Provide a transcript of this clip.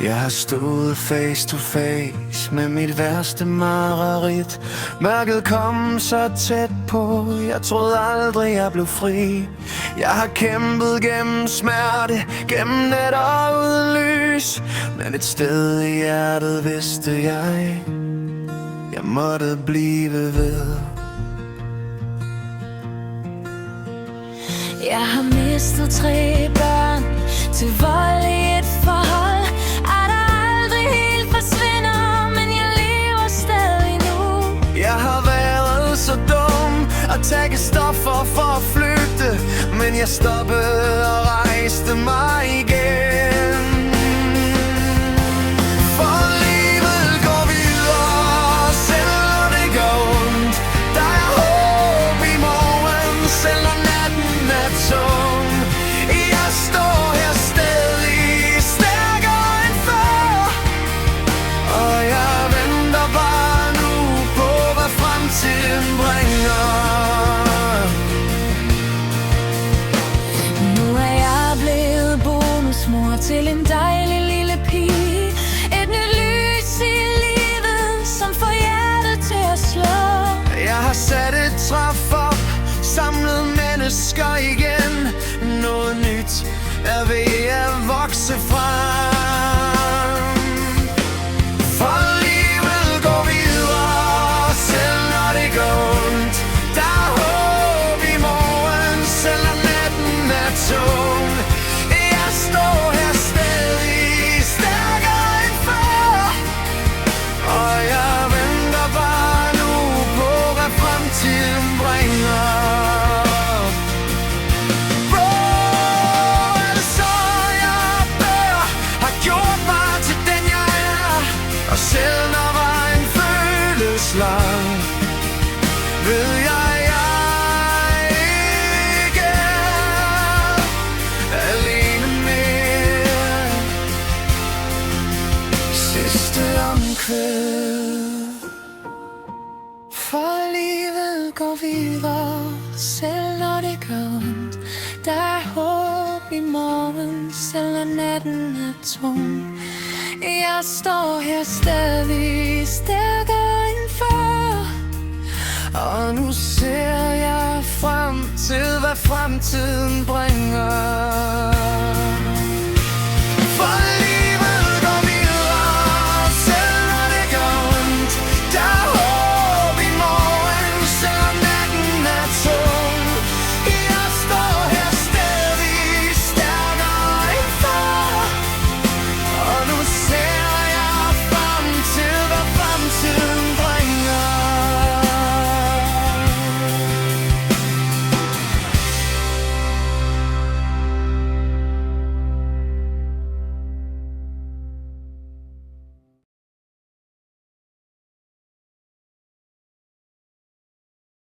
Jeg har stået face to face med mit værste mareridt. Mørket kom så tæt på, jeg troede aldrig jeg blev fri. Jeg har kæmpet gennem smerte, gennem nætter uden lys. Men et sted i hjertet vidste jeg måtte blive ved. Jeg har mistet 3 børn til vold i et forhold. Er der aldrig helt forsvinder, men jeg lever stadig nu. Jeg har været så dum at tage stoffer for at flygte, men jeg stoppede og rejste mig igen. For livet går videre, selv når det går ondt. Der er håb i morgen, selv når natten er tung. Jeg står her stadig, stærkere end før, og jeg venter bare nu på, hvad fremtiden bringer. Nu er jeg blevet bonusmor til en dejlig lille pige. Et nyt lys i livet, som får hjertet til at slå. Jeg har sat et træf op, samlet mennesker igen. Noget nyt er ved at vokse frem. For livet går videre, selv når det går ondt. Der er håb i morgen, selv når natten er tung. Jeg står her stadig, stærkere end før, og jeg venter bare nu på, hvad fremtiden bringer. Hvor er det så, jeg bør har gjort mig til den, jeg er? Og selv når vejen føles lang, ved jeg ikke er alene mere. Sidste omkvæd. For livet går videre, selv når det gør ondt. Der er håb i morgen, selv når natten er tung. Jeg står her stadig, stærkere end før, og nu ser jeg frem til, hvad fremtiden bringer.